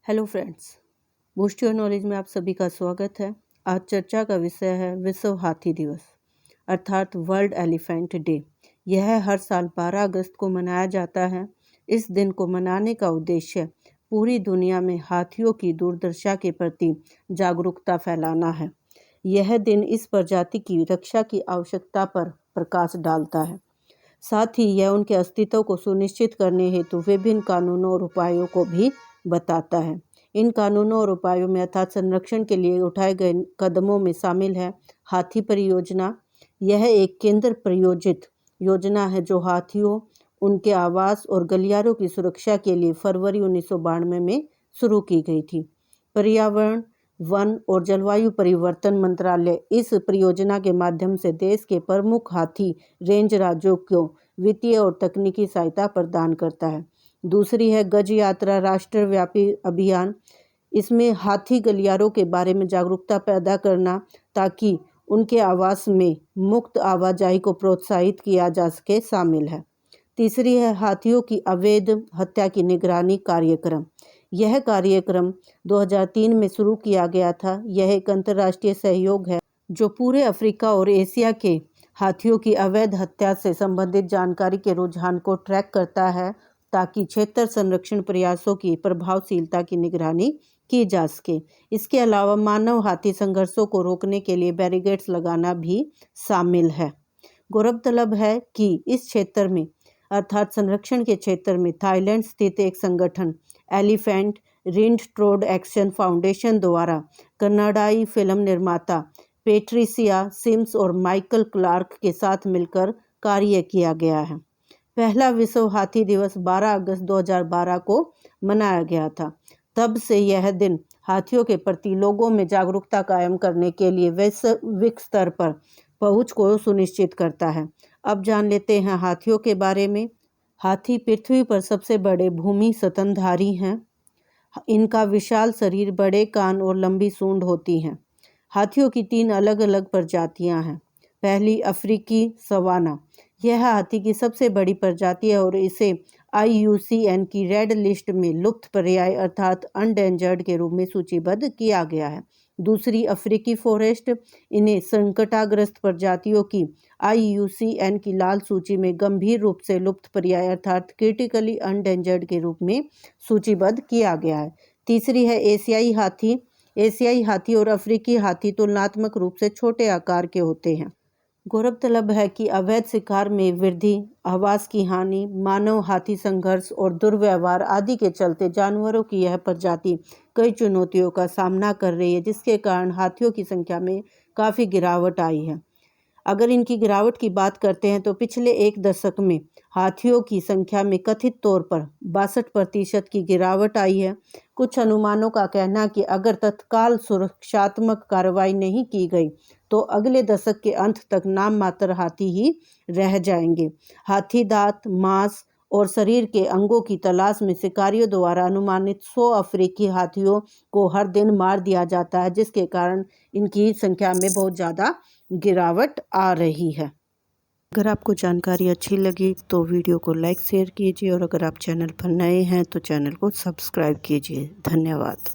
Hello friends, boost your knowledge में आप सभी का स्वागत है। आज चर्चा का विषय है विश्व हाथी दिवस अर्थात वर्ल्ड एलिफेंट डे। यह हर साल 12 अगस्त को मनाया जाता है। इस दिन को मनाने का उद्देश्य पूरी दुनिया में हाथियों की दुर्दशा के प्रति जागरूकता फैलाना है। यह दिन इस प्रजाति की रक्षा की आवश्यकता पर प्रकाश डालता है। साथ ही यह उनके अस्तित्व को सुनिश्चित करने हेतु विभिन्न कानूनों और उपायों को भी बताता है। इन कानूनों और उपायों में अर्थात संरक्षण के लिए उठाए गए कदमों में शामिल है हाथी परियोजना। यह एक केंद्र प्रायोजित योजना है जो हाथियों, उनके आवास और गलियारों की सुरक्षा के लिए फरवरी 1992 में शुरू की गई थी। पर्यावरण, वन और जलवायु परिवर्तन मंत्रालय इस परियोजना के माध्यम से देश के प्रमुख हाथी रेंज राज्यों को वित्तीय और तकनीकी सहायता प्रदान करता है। दूसरी है गज यात्रा राष्ट्रव्यापी अभियान। इसमें हाथी गलियारों के बारे में जागरूकता पैदा करना ताकि उनके आवास में मुक्त आवाजाही को प्रोत्साहित किया जा सके शामिल है। तीसरी है हाथियों की अवैध हत्या की निगरानी कार्यक्रम। यह कार्यक्रम 2003 में शुरू किया गया था। यह एक अंतर्राष्ट्रीय सहयोग है जो पूरे अफ्रीका और एशिया के हाथियों की अवैध हत्या से संबंधित जानकारी के रुझान को ट्रैक करता है ताकि क्षेत्र संरक्षण प्रयासों की प्रभावशीलता की निगरानी की जा सके। इसके अलावा मानव हाथी संघर्षों को रोकने के लिए बैरिकेड्स लगाना भी शामिल है। गौरतलब है कि इस क्षेत्र में अर्थात संरक्षण के क्षेत्र में थाईलैंड स्थित एक संगठन एलिफेंट रिंडट्रोड एक्शन फाउंडेशन द्वारा कनाडाई फिल्म निर्माता पेट्रिसिया सिम्स और माइकल क्लार्क के साथ मिलकर कार्य किया गया है। पहला विश्व हाथी दिवस 12 अगस्त 2012 को मनाया गया था। तब से यह दिन हाथियों के प्रति लोगों में जागरूकता कायम करने के लिए वैश्विक स्तर पर पहुंच को सुनिश्चित करता है। अब जान लेते हैं हाथियों के बारे में। हाथी पृथ्वी पर सबसे बड़े भूमि स्तनधारी हैं। इनका विशाल शरीर, बड़े कान और लंबी सूंड होती हैं। हाथियों की 3 अलग अलग प्रजातियां हैं। पहली अफ्रीकी सवाना, यह हाथी की सबसे बड़ी प्रजाति है और इसे IUCN की रेड लिस्ट में लुप्तप्राय अर्थात अनडेंजर्ड के रूप में सूचीबद्ध किया गया है। दूसरी अफ्रीकी फॉरेस्ट, इन्हें संकटाग्रस्त प्रजातियों की IUCN की लाल सूची में गंभीर रूप से लुप्तप्राय अर्थात क्रिटिकली अनडेंजर्ड के रूप में सूचीबद्ध किया गया है। तीसरी है एशियाई हाथी। एशियाई हाथी और अफ्रीकी हाथी तुलनात्मक रूप से छोटे आकार के होते हैं। गौरतलब है कि अवैध शिकार में वृद्धि, आवास की हानि, मानव हाथी संघर्ष और दुर्व्यवहार आदि के चलते जानवरों की यह प्रजाति कई चुनौतियों का सामना कर रही है, जिसके कारण हाथियों की संख्या में काफ़ी गिरावट आई है। अगर इनकी गिरावट की बात करते हैं तो पिछले 1 दशक में हाथियों की संख्या में कथित तौर पर 62% की गिरावट आई है। कुछ अनुमानों का कहना है कि अगर तत्काल सुरक्षात्मक कार्रवाई नहीं की गई तो अगले दशक के अंत तक नाम मात्र हाथी ही रह जाएंगे। हाथी दांत, मांस और शरीर के अंगों की तलाश में शिकारियों द्वारा अनुमानित 100 अफ्रीकी हाथियों को हर दिन मार दिया जाता है, जिसके कारण इनकी संख्या में बहुत ज़्यादा गिरावट आ रही है। अगर आपको जानकारी अच्छी लगी तो वीडियो को लाइक शेयर कीजिए और अगर आप चैनल पर नए हैं तो चैनल को सब्सक्राइब कीजिए। धन्यवाद।